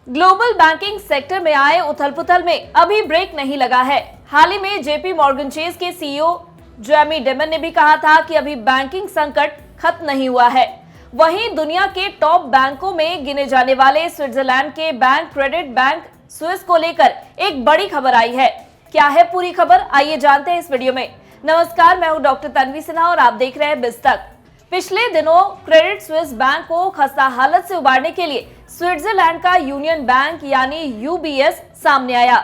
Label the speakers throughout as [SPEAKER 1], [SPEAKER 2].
[SPEAKER 1] Global banking sector में आए उथल-पुथल में अभी ब्रेक नहीं लगा है। हाल ही में जेपी मॉर्गन चेस के सीईओ जेमी डिमन ने भी कहा था कि अभी बैंकिंग संकट खत्म नहीं हुआ है। वहीं दुनिया के टॉप बैंकों में गिने जाने वाले स्विट्जरलैंड के बैंक क्रेडिट बैंक स्विस को लेकर एक बड़ी खबर आई है। क्या है पूरी खबर, आइए जानते हैं इस वीडियो में। नमस्कार, मैं हूं डॉक्टर तन्वी सिन्हा और आप देख रहे हैं बिज तक। पिछले दिनों क्रेडिट स्विस बैंक को खस्ता हालत से उबारने के लिए स्विट्जरलैंड का यूनियन बैंक यानी यूबीएस सामने आया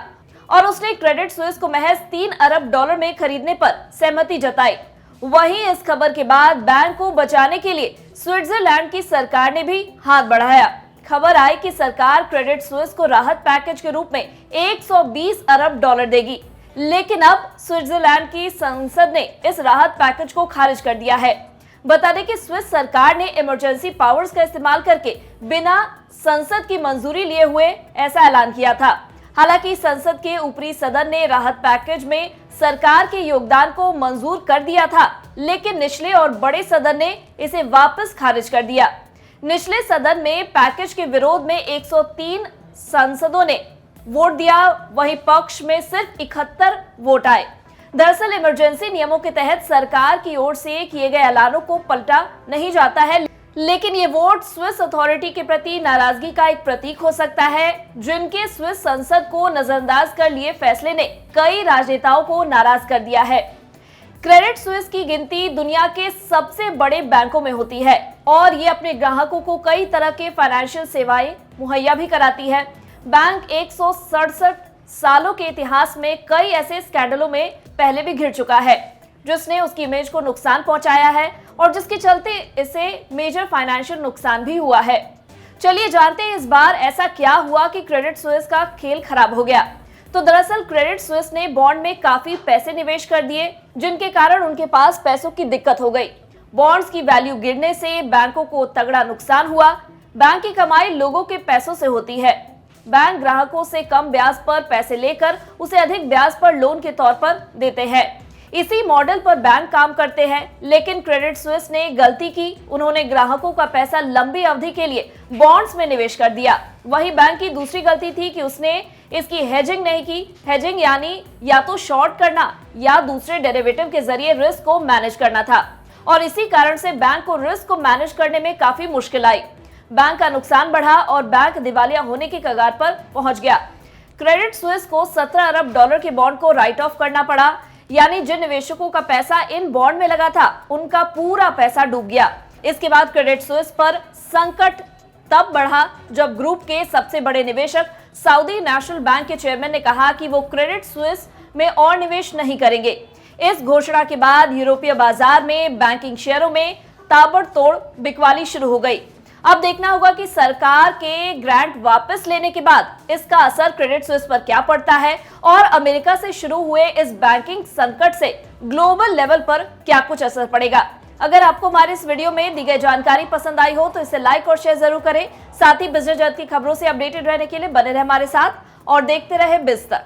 [SPEAKER 1] और उसने क्रेडिट स्विस को महज 3 अरब डॉलर में खरीदने पर सहमति जताई। वहीं इस खबर के बाद बैंक को बचाने के लिए स्विट्जरलैंड की सरकार ने भी हाथ बढ़ाया। खबर आई कि सरकार क्रेडिट स्विस को राहत पैकेज के रूप में 120 अरब डॉलर देगी, लेकिन अब स्विट्जरलैंड की संसद ने इस राहत पैकेज को खारिज कर दिया है। बता दें कि स्विस सरकार ने इमरजेंसी पावर्स का इस्तेमाल करके बिना संसद की मंजूरी लिए हुए ऐसा ऐलान किया था। हालांकि संसद के ऊपरी सदन ने राहत पैकेज में सरकार के योगदान को मंजूर कर दिया था, लेकिन निचले और बड़े सदन ने इसे वापस खारिज कर दिया। निचले सदन में पैकेज के विरोध में 103 सांसदों ने वोट दिया, वहीं पक्ष में सिर्फ 71 वोट आए। दरअसल इमरजेंसी नियमों के तहत सरकार की ओर से किए गए ऐलानों को पलटा नहीं जाता है, लेकिन ये वोट स्विस अथॉरिटी के प्रति नाराजगी का एक प्रतीक हो सकता है, जिनके स्विस संसद को नजरअंदाज कर लिए फैसले ने कई राजनेताओं को नाराज कर दिया है। क्रेडिट स्विस की गिनती दुनिया के सबसे बड़े बैंकों में होती है और ये अपने ग्राहकों को कई तरह के फाइनेंशियल सेवाएं मुहैया भी कराती है। बैंक 167 सालों के इतिहास में कई ऐसे स्कैंडलों में पहले भी घिर चुका है, जिसने उसकी इमेज को नुकसान पहुंचाया है और जिसके चलते इसे मेजर फाइनेंशियल नुकसान भी हुआ है। चलिए जानते हैं इस बार ऐसा क्या हुआ कि क्रेडिट स्विस का खेल खराब हो गया। तो दरअसल क्रेडिट स्विस ने बॉन्ड में काफी पैसे निवेश कर दिए, जिनके कारण उनके पास पैसों की दिक्कत हो गई। बॉन्ड्स की वैल्यू गिरने से बैंकों को तगड़ा नुकसान हुआ। बैंक की कमाई लोगों के पैसों से होती है। बैंक ग्राहकों से कम ब्याज पर पैसे लेकर उसे अधिक ब्याज पर लोन के तौर पर देते हैं। इसी मॉडल पर बैंक काम करते हैं, लेकिन क्रेडिट स्विस ने गलती की। उन्होंने ग्राहकों का पैसा लंबी अवधि के लिए बॉन्ड्स में निवेश कर दिया। वहीं बैंक की दूसरी गलती थी कि उसने इसकी हेजिंग नहीं की। हेजिंग यानी या तो शॉर्ट करना या दूसरे डेरिवेटिव के जरिए रिस्क को मैनेज करना था, और इसी कारण से बैंक को रिस्क को मैनेज करने में काफी मुश्किल आई। बैंक का नुकसान बढ़ा और बैंक दिवालिया होने की कगार पर पहुंच गया। क्रेडिट स्विस को 17 अरब डॉलर के बॉन्ड को राइट ऑफ करना पड़ा, यानी जिन निवेशकों का पैसा इन बॉन्ड में लगा था उनका पूरा पैसा डूब गया। इसके बाद क्रेडिट स्विस पर संकट तब बढ़ा जब ग्रुप के सबसे बड़े निवेशक सऊदी नेशनल बैंक के चेयरमैन ने कहा कि वो क्रेडिट स्विस में और निवेश नहीं करेंगे। इस घोषणा के बाद यूरोपीय बाजार में बैंकिंग शेयरों में ताबड़तोड़ बिकवाली शुरू हो गई। अब देखना होगा कि सरकार के ग्रांट वापस लेने के बाद इसका असर क्रेडिट स्विस पर क्या पड़ता है और अमेरिका से शुरू हुए इस बैंकिंग संकट से ग्लोबल लेवल पर क्या कुछ असर पड़ेगा। अगर आपको हमारे इस वीडियो में दी गई जानकारी पसंद आई हो तो इसे लाइक और शेयर जरूर करें। साथ ही बिजनेस जगत की खबरों से अपडेटेड रहने के लिए बने रहे हमारे साथ और देखते रहे बिज तक।